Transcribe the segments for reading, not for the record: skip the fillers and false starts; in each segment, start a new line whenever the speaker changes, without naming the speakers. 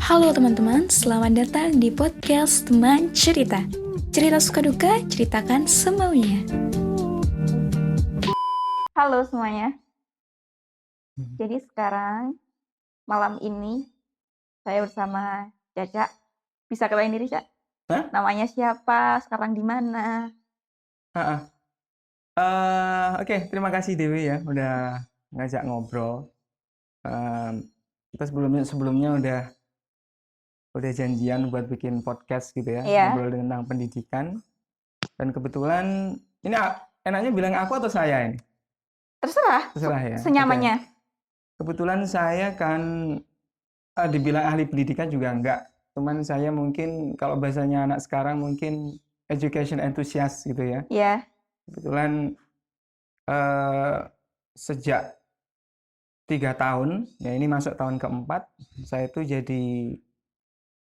Halo teman-teman, selamat datang di podcast Teman Cerita. Cerita suka duka, ceritakan semaunya.
Halo semuanya. Jadi sekarang malam ini saya bersama Caca. Bisa kenalin diri, Cak?
Hah?
Namanya siapa? Sekarang di mana?
Oke, terima kasih Dewi ya udah ngajak ngobrol. Kita sebelumnya udah janjian buat bikin podcast gitu ya,
Iya.
ngobrol tentang pendidikan. Dan kebetulan ini enaknya bilang aku atau saya ini?
Terserah.
Terserah ya.
Senyamannya.
Oke. Kebetulan saya kan dibilang ahli pendidikan juga enggak. Cuman saya mungkin kalau bahasanya anak sekarang mungkin education enthusiast gitu ya.
Iya.
Kebetulan sejak 3 tahun, ya ini masuk tahun keempat, saya itu jadi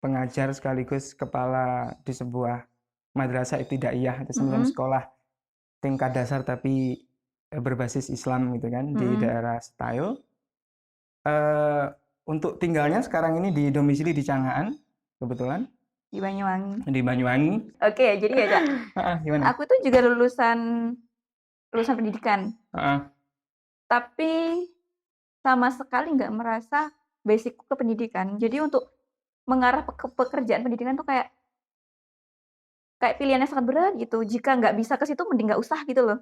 pengajar sekaligus kepala di sebuah madrasah ibtidaiyah, itu semacam sekolah tingkat dasar tapi berbasis Islam gitu kan, di daerah Setail. Untuk tinggalnya sekarang ini di domisili di Canghaan, kebetulan.
Di Banyuwangi.
Di Banyuwangi.
Oke, jadi ya, Cak.
Gimana?
Aku tuh juga lulusan pendidikan. Tapi sama sekali nggak merasa basicku ke pendidikan. Jadi untuk mengarah ke pekerjaan pendidikan tuh kayak pilihannya sangat berat gitu. Jika nggak bisa ke situ mending nggak usah gitu loh.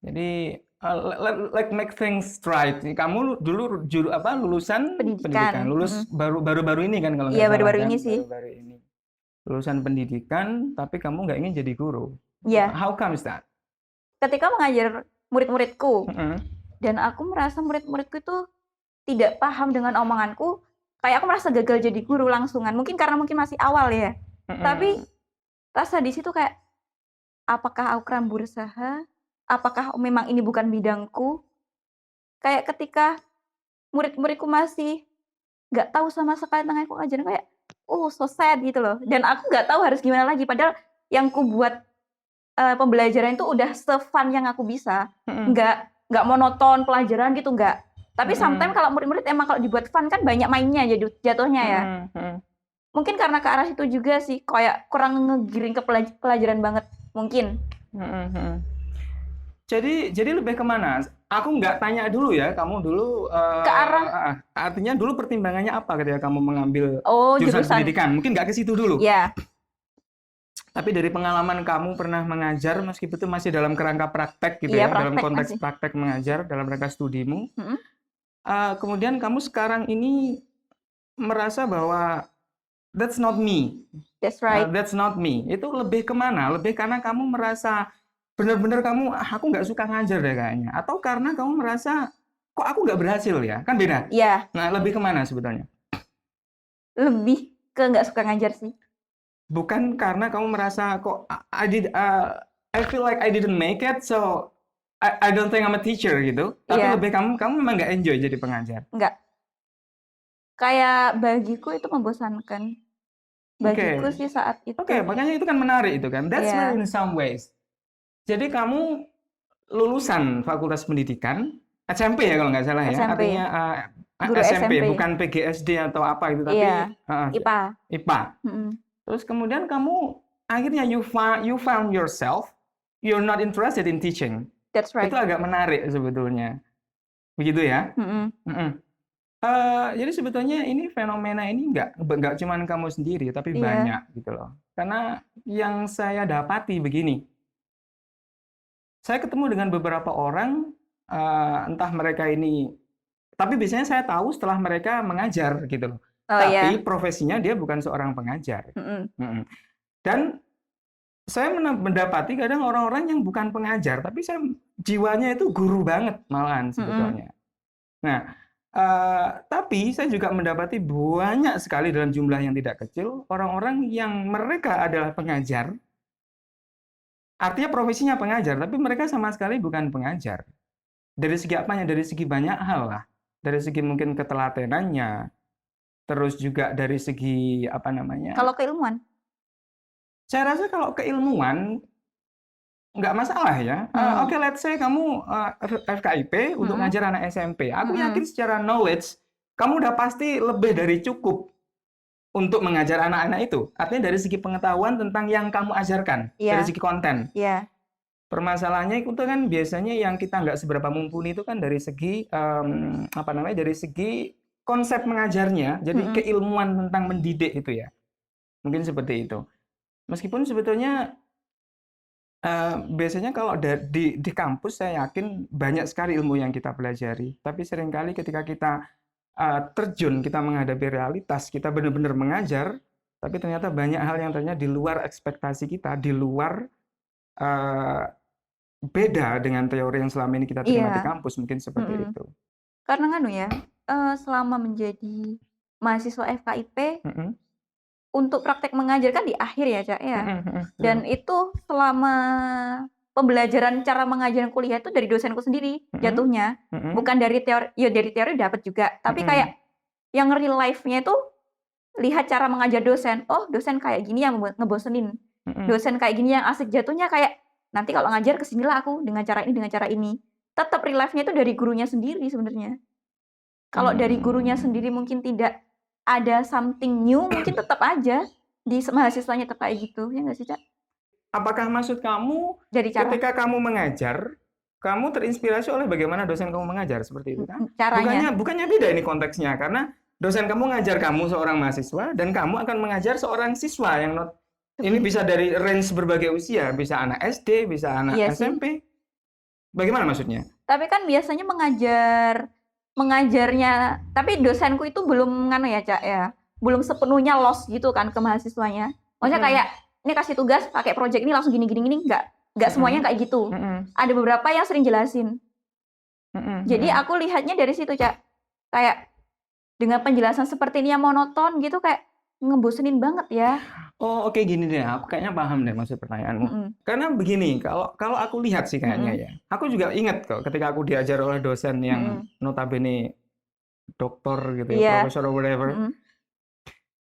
Jadi like make things right. Kamu dulu lulusan pendidikan. Lulus baru-baru ini kan kalau nggak
Iya,
salah
baru-baru
kan?
ini sih.
Baru-baru ini. Lulusan pendidikan tapi kamu nggak ingin jadi guru.
Iya.
How comes that?
Ketika mengajar murid-muridku dan aku merasa murid-muridku itu tidak paham dengan omonganku, kayak aku merasa gagal jadi guru langsungan. Mungkin karena masih awal ya. Tapi rasa di situ kayak, apakah aku kurang berusaha? Apakah memang ini bukan bidangku? Kayak ketika murid-muridku masih nggak tahu sama sekali tentang aku ngajarin, kayak so sad gitu loh. Dan aku nggak tahu harus gimana lagi. Padahal yang ku buat pembelajaran itu udah se-fun yang aku bisa. Nggak monoton pelajaran gitu, nggak. Tapi sometimes kalau murid-murid emang kalau dibuat fun kan banyak mainnya jadi jatuhnya ya. Mungkin karena ke arah situ juga sih, kayak kurang ngegiring ke pelajaran banget mungkin.
Jadi lebih kemana? Aku nggak tanya dulu ya, kamu dulu
ke arah
artinya dulu pertimbangannya apa ketika kamu mengambil
jurusan
pendidikan? Mungkin nggak ke situ dulu.
Iya.
Tapi dari pengalaman kamu pernah mengajar, meskipun itu masih dalam kerangka praktek gitu
Iya,
ya, dalam
praktek
konteks
masih.
praktek mengajar, dalam rangka studimu. Kemudian kamu sekarang ini merasa bahwa that's not me.
That's right.
That's not me. Itu lebih kemana? Lebih karena kamu merasa benar-benar aku nggak suka ngajar deh kayaknya. Atau karena kamu merasa kok aku nggak berhasil ya? Kan beda.
Iya.
Nah, lebih kemana sebetulnya?
Lebih ke nggak suka ngajar sih.
Bukan karena kamu merasa kok I feel like I didn't make it, so I don't think I'm a teacher gitu. Tapi lebih kamu memang nggak enjoy jadi pengajar.
Nggak. Kayak bagiku itu membosankan. Bagiku sih saat itu.
Oke, makanya itu kan menarik itu kan. That's where in some ways. Jadi kamu lulusan Fakultas Pendidikan SMP ya kalau nggak salah ya.
SMP.
Artinya
Guru
SMP,
SMP.
bukan PGSD atau apa itu, tapi
IPA.
IPA. Terus kemudian kamu akhirnya you found yourself, you're not interested in teaching.
That's right.
Itu agak menarik sebetulnya. Begitu ya? Jadi sebetulnya ini fenomena ini nggak cuma kamu sendiri, tapi banyak gitu loh. Karena yang saya dapati begini, saya ketemu dengan beberapa orang, entah mereka ini, tapi biasanya saya tahu setelah mereka mengajar gitu loh. Tapi profesinya dia bukan seorang pengajar. Dan saya mendapati kadang orang-orang yang bukan pengajar, tapi jiwanya itu guru banget malahan sebetulnya. Nah, tapi saya juga mendapati banyak sekali dalam jumlah yang tidak kecil orang-orang yang mereka adalah pengajar. Artinya profesinya pengajar, tapi mereka sama sekali bukan pengajar. Dari segi apanya? Dari segi banyak hal lah. Dari segi mungkin ketelatenannya, terus juga dari segi apa namanya?
Kalau keilmuan?
Saya rasa kalau keilmuan nggak masalah ya. Oke, let's say kamu FKIP untuk ngajar anak SMP. Aku yakin secara knowledge kamu udah pasti lebih dari cukup untuk mengajar anak-anak itu. Artinya dari segi pengetahuan tentang yang kamu ajarkan, dari segi konten.
Iya.
Permasalahannya itu kan biasanya yang kita nggak seberapa mumpuni itu kan dari segi dari segi konsep mengajarnya, jadi keilmuan tentang mendidik itu ya. Mungkin seperti itu. Meskipun sebetulnya biasanya kalau di kampus saya yakin banyak sekali ilmu yang kita pelajari, tapi seringkali ketika kita terjun, kita menghadapi realitas, kita benar-benar mengajar, tapi ternyata banyak hal yang ternyata di luar ekspektasi kita, di luar beda dengan teori yang selama ini kita terima di kampus, mungkin seperti itu.
Karena selama menjadi mahasiswa FKIP, untuk praktek mengajar kan di akhir ya, Cak, ya. Dan itu selama pembelajaran cara mengajar kuliah itu dari dosenku sendiri jatuhnya. Bukan dari teori, ya dari teori dapat juga. Tapi kayak yang real life-nya itu lihat cara mengajar dosen. Oh, dosen kayak gini yang ngebosenin. Dosen kayak gini yang asik, jatuhnya kayak nanti kalau ngajar kesinilah aku dengan cara ini, dengan cara ini. Tetap real life-nya itu dari gurunya sendiri sebenarnya. Kalau dari gurunya sendiri mungkin tidak ada something new, mungkin tetap aja di mahasiswanya tetap kayak gitu, ya nggak sih, Cak?
Apakah maksud kamu
Dari cara
ketika kamu mengajar, kamu terinspirasi oleh bagaimana dosen kamu mengajar seperti itu kan?
caranya?
Bukannya beda ini konteksnya, karena dosen kamu mengajar kamu seorang mahasiswa dan kamu akan mengajar seorang siswa yang ini bisa dari range berbagai usia, bisa anak SD, bisa anak SMP. Bagaimana maksudnya?
Tapi kan biasanya mengajarnya, tapi dosenku itu belum ya, Cak, ya. Belum sepenuhnya lost gitu kan ke mahasiswanya. Maksudnya kayak ini kasih tugas pakai project ini langsung gini enggak semuanya kayak gitu. Ada beberapa yang sering jelasin. Jadi aku lihatnya dari situ, Cak. Kayak dengan penjelasan seperti ini yang monoton gitu kayak ngebosenin banget ya.
Oh, oke, gini deh, aku kayaknya paham deh maksud pertanyaanmu. Karena begini, kalau aku lihat sih kayaknya ya, aku juga ingat kok ketika aku diajar oleh dosen yang notabene doktor gitu ya, profesor or whatever.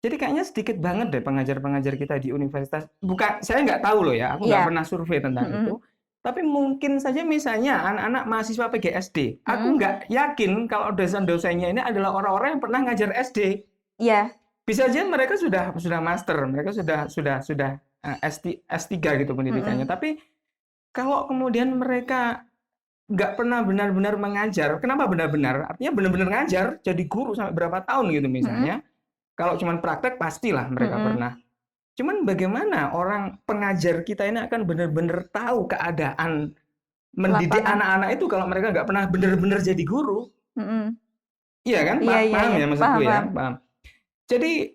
Jadi kayaknya sedikit banget deh pengajar-pengajar kita di universitas. Bukan, saya nggak tahu loh ya, aku nggak pernah survei tentang itu. Tapi mungkin saja misalnya anak-anak mahasiswa PGSD, aku nggak yakin kalau dosen-dosennya ini adalah orang-orang yang pernah ngajar SD.
Iya.
Bisa aja mereka sudah master, mereka sudah S3 gitu pendidikannya. Tapi kalau kemudian mereka nggak pernah benar-benar mengajar, kenapa benar-benar? Artinya benar-benar ngajar, jadi guru sampai berapa tahun gitu misalnya. Kalau cuma praktek pastilah mereka pernah. Cuman bagaimana orang pengajar kita ini akan benar-benar tahu keadaan mendidik anak-anak itu kalau mereka nggak pernah benar-benar jadi guru? Iya kan? Paham ya maksudku ya? Paham. Jadi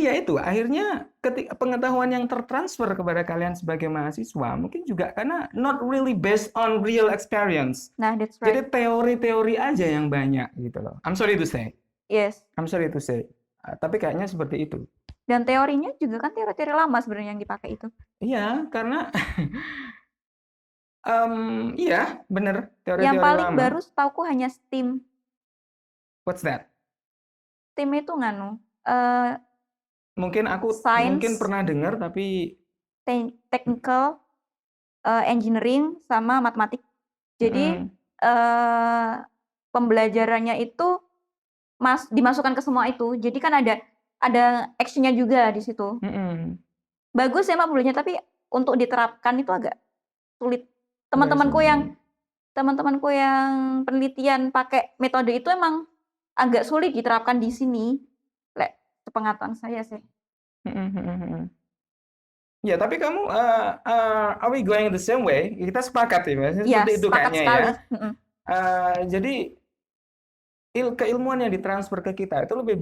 ya itu, akhirnya ketika pengetahuan yang tertransfer kepada kalian sebagai mahasiswa mungkin juga karena not really based on real experience.
Nah, that's right.
Jadi teori-teori aja yang banyak gitu loh. I'm sorry to say.
Yes.
I'm sorry to say. Tapi kayaknya seperti itu.
Dan teorinya juga kan teori-teori lama sebenarnya yang dipakai itu.
Iya, karena iya, benar, teori-teori
yang paling
lama.
baru setauku hanya STEAM.
What's that?
STEAM itu
mungkin aku
science,
mungkin pernah dengar tapi
technical, engineering sama matematik. Jadi pembelajarannya itu dimasukkan ke semua itu. Jadi kan ada action-nya juga di situ. Bagus ya pembelajarannya, tapi untuk diterapkan itu agak sulit. Teman-temanku yang penelitian pakai metode itu emang agak sulit diterapkan di sini. Sepengetahuan saya sih.
Ya, tapi kamu are we going the same way? Kita sepakat ya, Mas.
Ya,
seperti itu
sepakat
kayaknya
sekali.
Ya. Jadi keilmuan yang ditransfer ke kita itu lebih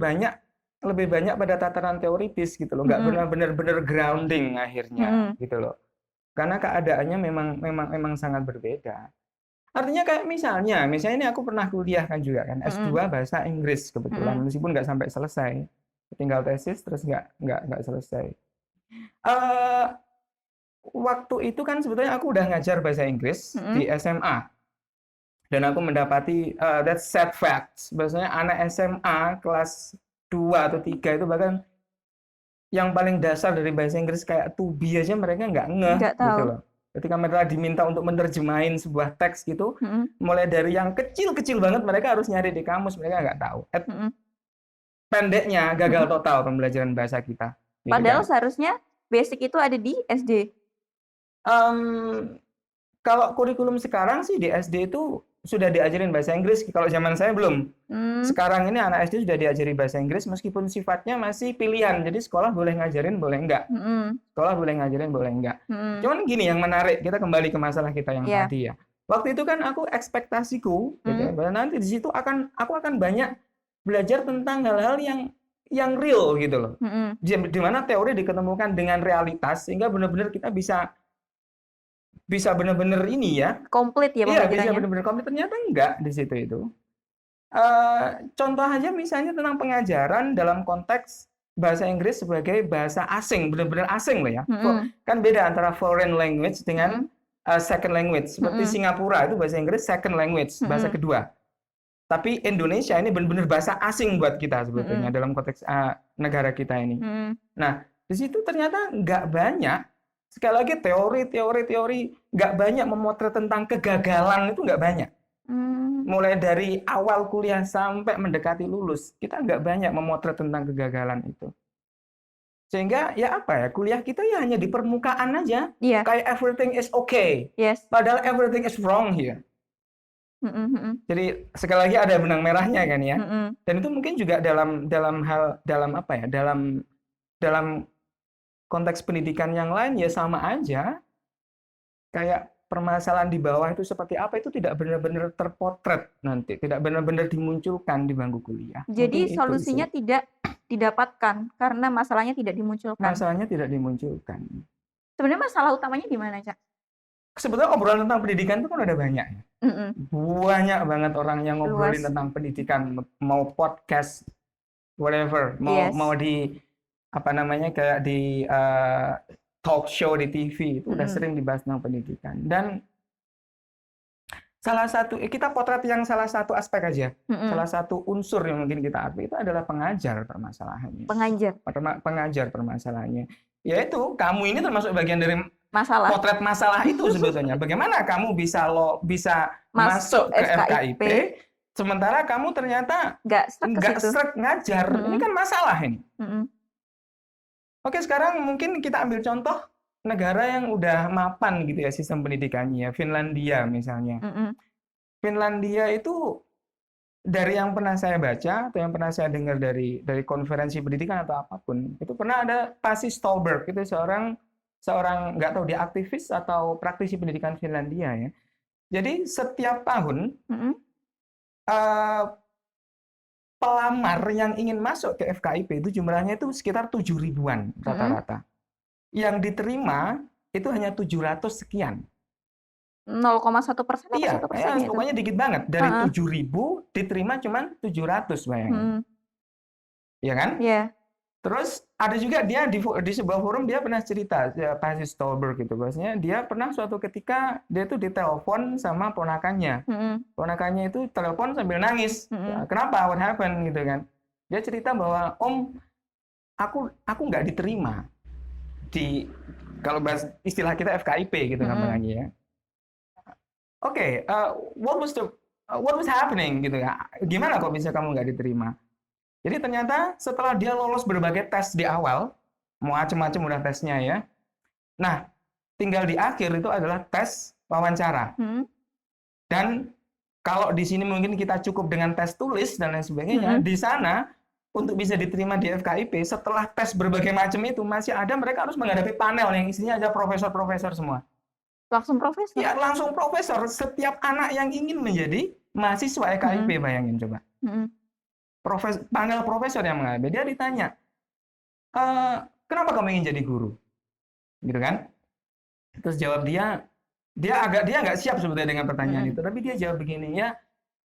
banyak pada tataran teoritis gitu loh, nggak benar-benar grounding akhirnya gitu loh. Karena keadaannya memang sangat berbeda. Artinya kayak misalnya ini aku pernah kuliah kan juga kan S2 bahasa Inggris kebetulan, meskipun nggak sampai selesai, tinggal tesis terus nggak selesai. Waktu itu kan sebetulnya aku udah ngajar bahasa Inggris di SMA dan aku mendapati that sad facts, bahwasanya anak SMA kelas 2 atau 3 itu bahkan yang paling dasar dari bahasa Inggris kayak to be aja mereka nggak ngeh gitu loh. Ketika mereka diminta untuk menerjemahin sebuah teks gitu, mulai dari yang kecil-kecil banget mereka harus nyari di kamus, mereka nggak tahu. Pendeknya gagal total pembelajaran bahasa kita. Gitu
Padahal
kan.
seharusnya basic itu ada di SD.
Kalau kurikulum sekarang sih di SD itu sudah diajarin bahasa Inggris. Kalau zaman saya belum. Sekarang ini anak SD sudah diajari bahasa Inggris meskipun sifatnya masih pilihan. Jadi sekolah boleh ngajarin, boleh enggak. Sekolah boleh ngajarin, boleh enggak. Cuman gini yang menarik, kita kembali ke masalah kita yang tadi ya. Waktu itu kan aku ekspektasiku, gitu, nanti di situ aku akan banyak belajar tentang hal-hal yang real gitu loh. Di mana teori diketemukan dengan realitas sehingga benar-benar kita bisa benar-benar ini ya.
Komplit ya
Iya,
pemikirannya.
bisa benar-benar komplit. Ternyata enggak di situ itu. Contoh aja misalnya tentang pengajaran dalam konteks bahasa Inggris sebagai bahasa asing, benar-benar asing loh ya. Kan beda antara foreign language dengan second language. Seperti Singapura itu bahasa Inggris second language, bahasa kedua. Tapi Indonesia ini benar-benar bahasa asing buat kita sebetulnya dalam konteks negara kita ini. Nah, di situ ternyata nggak banyak, sekali lagi teori, nggak banyak memotret tentang kegagalan itu nggak banyak. Mulai dari awal kuliah sampai mendekati lulus, kita nggak banyak memotret tentang kegagalan itu. Sehingga ya apa ya, kuliah kita ya hanya di permukaan aja. Kayak everything is okay. Padahal everything is wrong here. Jadi sekali lagi ada benang merahnya kan ya. Dan itu mungkin juga dalam konteks pendidikan yang lain ya sama aja. Kayak permasalahan di bawah itu seperti apa itu tidak benar-benar terpotret nanti, tidak benar-benar dimunculkan di bangku kuliah.
Jadi solusinya tidak didapatkan karena masalahnya tidak dimunculkan.
Masalahnya tidak dimunculkan.
Sebenarnya masalah utamanya di mana, Cak?
Sebetulnya obrolan tentang pendidikan itu kan ada banyak ya. Banyak banget orang yang ngobrolin tentang pendidikan, mau podcast, whatever, mau di apa namanya kayak di talk show di TV itu udah sering dibahas tentang pendidikan. Dan salah satu kita potret yang salah satu aspek aja, salah satu unsur yang mungkin kita arti itu adalah pengajar permasalahannya. Pengajar permasalahannya. Yaitu kamu ini termasuk bagian dari potret masalah itu sebetulnya. Bagaimana kamu bisa masuk ke FKIP sementara kamu ternyata nggak sreg ngajar. Ini kan masalah ini. Oke, sekarang mungkin kita ambil contoh negara yang udah mapan gitu ya sistem pendidikannya, Finlandia misalnya. Finlandia itu dari yang pernah saya baca atau yang pernah saya dengar dari konferensi pendidikan atau apapun, itu pernah ada Pasi Stolberg, itu seorang nggak tahu dia aktivis atau praktisi pendidikan Finlandia ya. Jadi setiap tahun pelamar yang ingin masuk ke FKIP itu jumlahnya itu sekitar 7.000-an rata-rata. Yang diterima itu hanya 700 sekian.
0,1% atau 1%?
Iya, pokoknya dikit banget. Dari 7.000 diterima cuma 700 bayangin. Iya kan?
Iya.
Terus ada juga dia di sebuah forum dia pernah cerita, Pasi Stolberg gitu, bahwasanya dia pernah suatu ketika dia tuh ditelepon sama ponakannya. Ponakannya itu telepon sambil nangis. Kenapa? What happened gitu kan? Dia cerita bahwa Om, aku nggak diterima di kalau bahas istilah kita FKIP gitu namanya ya. Oke, what was happening gitu ya? Gimana kok bisa kamu nggak diterima? Jadi ternyata setelah dia lolos berbagai tes di awal, macam-macam udah tesnya ya. Nah, tinggal di akhir itu adalah tes wawancara. Dan kalau di sini mungkin kita cukup dengan tes tulis dan lain sebagainya, di sana untuk bisa diterima di FKIP setelah tes berbagai macam itu masih ada mereka harus menghadapi panel yang isinya ada profesor-profesor semua.
Langsung profesor?
Ya, langsung profesor. Setiap anak yang ingin menjadi mahasiswa FKIP, bayangin coba. Panel profesor yang menghadapi, dia ditanya, kenapa kamu ingin jadi guru? Gitu kan? Terus jawab dia nggak siap sebetulnya dengan pertanyaan itu, tapi dia jawab begini ya,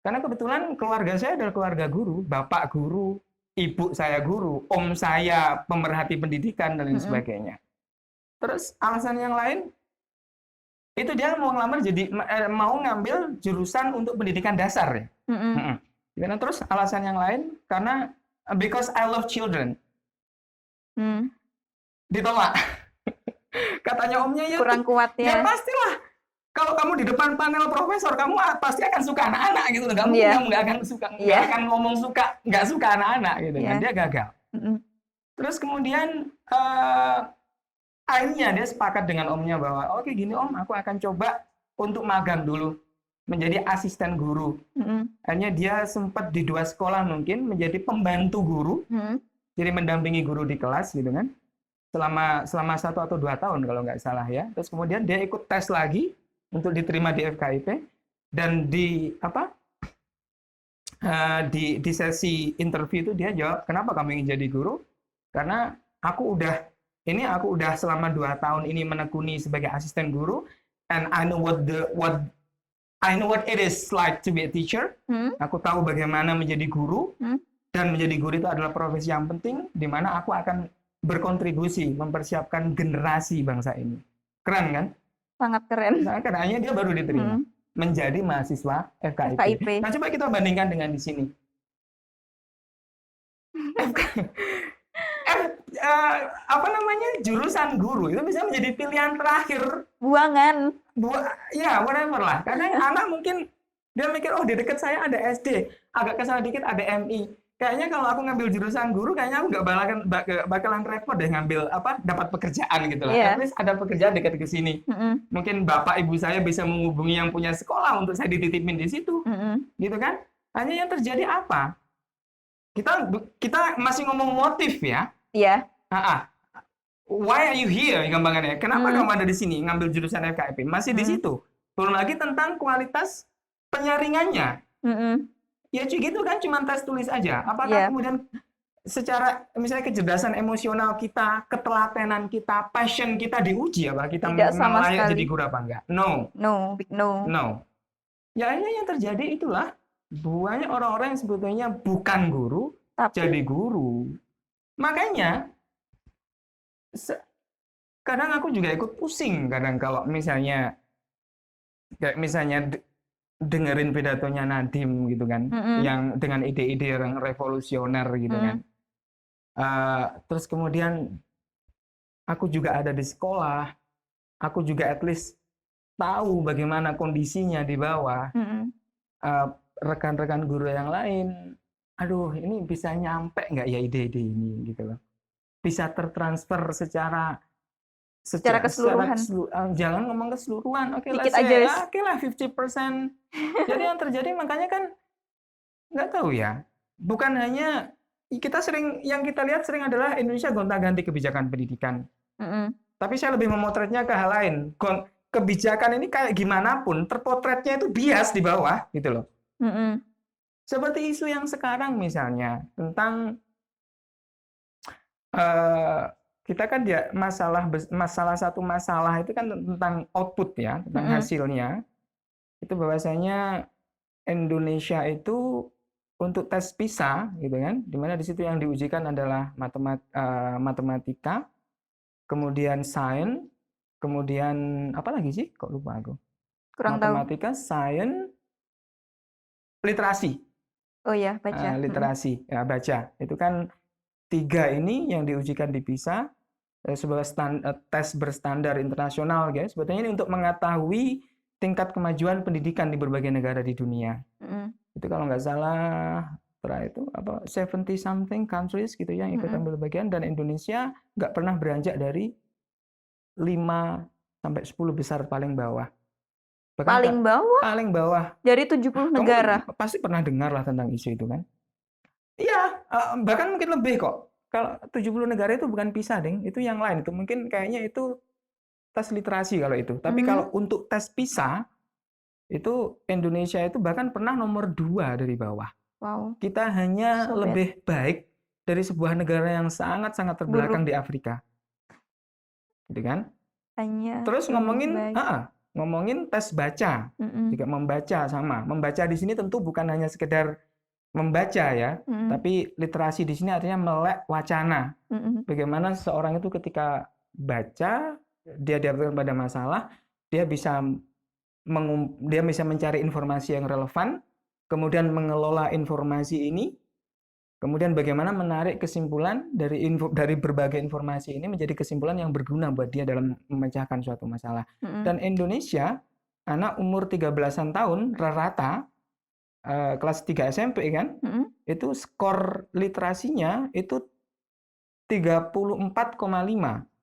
karena kebetulan keluarga saya adalah keluarga guru, bapak guru, ibu saya guru, om saya pemerhati pendidikan dan lain sebagainya. Terus alasan yang lain, itu dia mau ngelamar mau ngambil jurusan untuk pendidikan dasar ya. Dan terus alasan yang lain karena because I love children. Ditolak. Katanya omnya ya,
kurang kuat
ya
ya.
pastilah. Kalau kamu di depan panel profesor, kamu pasti akan suka anak-anak gitu. Nggak mungkin
Iya.
kamu nggak akan suka, nggak
Iya.
akan ngomong nggak suka anak-anak gitu kan.
Iya.
Dia gagal.
Mm-mm.
Terus kemudian akhirnya dia sepakat dengan omnya bahwa oke gini om, aku akan coba untuk magang dulu menjadi asisten guru.
Mm-mm.
Akhirnya dia sempat di 2 sekolah mungkin menjadi pembantu guru,
Mm-mm.
jadi mendampingi guru di kelas gitu kan. Selama 1 atau 2 tahun kalau nggak salah ya. Terus kemudian dia ikut tes lagi untuk diterima di FKIP, dan di sesi interview itu dia jawab, kenapa kamu ingin jadi guru? Karena aku udah selama 2 tahun ini menekuni sebagai asisten guru, and I know what it is like to be a teacher. Aku tahu bagaimana menjadi guru, dan menjadi guru itu adalah profesi yang penting di mana aku akan berkontribusi mempersiapkan generasi bangsa ini. Keren kan?
Sangat keren.
Nah, karenanya dia baru diterima menjadi mahasiswa FKIP.
FKIP.
Nah, coba kita bandingkan dengan di sini. Jurusan guru itu bisa menjadi pilihan terakhir.
Buangan.
Ya, whatever lah. Karena anak mungkin dia mikir, oh di dekat saya ada SD, agak kesana dikit ada MI. Kayaknya kalau aku ngambil jurusan guru, kayaknya aku nggak bakalan repot deh ngambil dapat pekerjaan gitu lah.
Yeah.
At least ada pekerjaan dekat ke sini. Mungkin bapak ibu saya bisa menghubungi yang punya sekolah untuk saya dititipin di situ, gitu kan? Hanya yang terjadi apa? Kita masih ngomong motif ya.
Iya.
Why are you here? Gampangannya. Kenapa kamu ada di sini ngambil jurusan FKIP? Masih di situ. Belum lagi tentang kualitas penyaringannya. Ya gitu kan, cuma tes tulis aja. Apakah kemudian secara misalnya kecerdasan emosional kita, ketelatenan kita, passion kita diuji apa? Kita memang layak jadi guru apa enggak? No.
Big no.
No. Ya yang terjadi itulah banyak orang-orang yang sebetulnya bukan guru jadi guru. Makanya kadang aku juga ikut pusing kadang kalau misalnya dengerin pidatonya Nadiem gitu kan, yang dengan ide-ide yang revolusioner gitu kan. Terus kemudian aku juga ada di sekolah, aku juga at least tahu bagaimana kondisinya di bawah. Rekan-rekan guru yang lain, aduh ini bisa nyampe nggak ya ide-ide ini gitu loh. Bisa tertransfer secara
keseluruhan.
Jangan ngomong keseluruhan. Oke lah, 50%. Jadi yang terjadi makanya kan nggak tahu ya. Bukan hanya yang kita lihat sering adalah Indonesia gonta-ganti kebijakan pendidikan. Tapi saya lebih memotretnya ke hal lain. Kebijakan ini kayak gimana pun terpotretnya itu bias di bawah gitu loh. Seperti isu yang sekarang misalnya tentang kita kan satu masalah itu kan tentang output ya, tentang hasilnya. Itu bahwasanya Indonesia itu untuk tes PISA gitu kan, di mana di situ yang diujikan adalah matematika, kemudian sains, kemudian apa lagi sih? Kok lupa aku. Matematika, sains, literasi.
Oh ya, baca.
Literasi, ya baca. Itu kan 3 ini yang diujikan di PISA sebagai tes berstandar internasional, guys. Sebetulnya ini untuk mengetahui tingkat kemajuan pendidikan di berbagai negara di dunia. Itu kalau nggak salah, itu 70 something countries gitu yang ikut ambil bagian, dan Indonesia nggak pernah beranjak dari 5 sampai 10 besar paling bawah.
Paling bawah? Dari 70 negara?
Pasti pernah dengar lah tentang isu itu kan. Iya, bahkan mungkin lebih kok. Kalau 70 negara itu bukan PISA, Deng. Itu yang lain. Itu mungkin kayaknya itu tes literasi kalau itu. Tapi kalau untuk tes PISA, itu Indonesia itu bahkan pernah nomor 2 dari bawah.
Wow.
Kita hanya lebih baik dari sebuah negara yang sangat-sangat terbelakang di Afrika. Gitu kan? Terus ngomongin tes baca. Juga membaca sama. Membaca di sini tentu bukan hanya sekedar membaca ya, tapi literasi di sini artinya melek wacana. Bagaimana seseorang itu ketika baca, dia dihadapkan pada masalah, dia bisa mencari informasi yang relevan, kemudian mengelola informasi ini, Kemudian bagaimana menarik kesimpulan dari berbagai informasi ini menjadi kesimpulan yang berguna buat dia dalam memecahkan suatu masalah. Dan Indonesia, anak umur 13-an tahun rata-rata kelas 3 SMP kan, itu skor literasinya itu 34,5.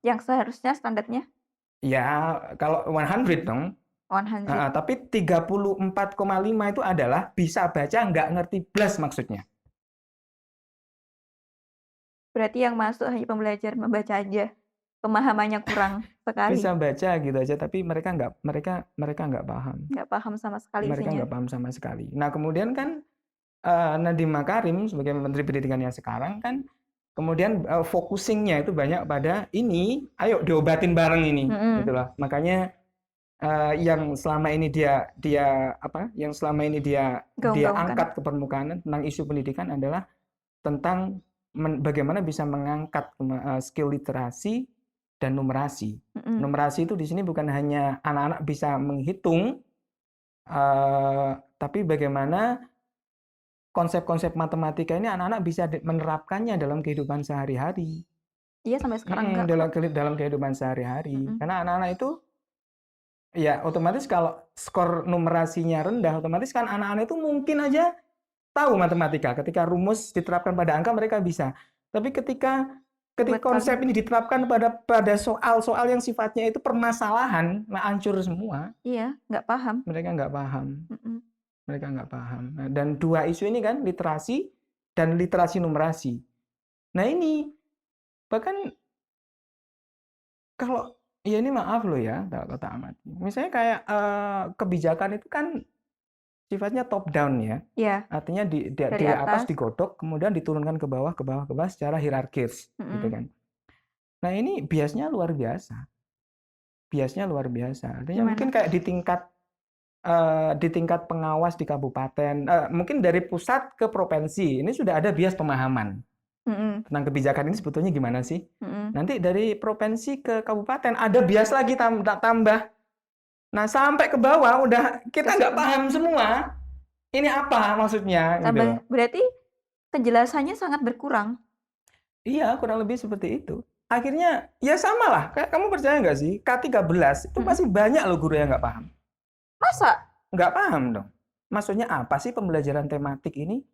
Yang seharusnya standarnya?
Ya, kalau 100 dong.
100.
Tapi 34,5 itu adalah bisa baca nggak ngerti blas maksudnya.
Berarti yang masuk hanya pembelajar membaca aja, pemahamannya kurang sekali.
Bisa baca gitu aja, tapi mereka nggak paham.
Nggak paham sama sekali
Mereka
isinya.
nggak paham sama sekali. Nah kemudian kan Nadiem Makarim sebagai Menteri Pendidikan yang sekarang kan kemudian focusingnya itu banyak pada ini, ayo diobatin bareng ini, gitu loh. Makanya yang selama ini dia angkat ke permukaan tentang isu pendidikan adalah tentang bagaimana bisa mengangkat skill literasi dan numerasi. Numerasi itu di sini bukan hanya anak-anak bisa menghitung, tapi bagaimana konsep-konsep matematika ini anak-anak bisa menerapkannya dalam kehidupan sehari-hari.
Iya, sampai sekarang enggak.
Dalam kehidupan sehari-hari. Karena anak-anak itu ya otomatis kalau skor numerasinya rendah, otomatis kan anak-anak itu mungkin aja tahu matematika. Ketika rumus diterapkan pada angka mereka bisa. Tapi ketika konsep ini diterapkan pada soal-soal yang sifatnya itu permasalahan, hancur semua.
Iya, nggak paham.
Mereka nggak paham. Mereka nggak paham. Dan dua isu ini kan literasi dan literasi numerasi. Nah ini bahkan kalau ya ini maaf loh ya, kata Ahmad. Misalnya kayak kebijakan itu kan sifatnya top down ya.
Iya.
Artinya di atas digodok, kemudian diturunkan ke bawah secara hierarkis, gitu kan. Nah ini biasnya luar biasa. Artinya mungkin kayak di tingkat pengawas di kabupaten, mungkin dari pusat ke provinsi, ini sudah ada bias pemahaman tentang kebijakan ini sebetulnya gimana sih. Nanti dari provinsi ke kabupaten ada bias lagi tambah. Nah sampai ke bawah udah kita nggak paham semua. Ini apa maksudnya? Gitu.
Berarti penjelasannya sangat berkurang.
Iya, kurang lebih seperti itu. Akhirnya ya sama lah. Kayak kamu percaya nggak sih? K13 itu pasti banyak loh guru yang nggak paham.
Masa?
Nggak paham dong. Maksudnya apa sih pembelajaran tematik ini?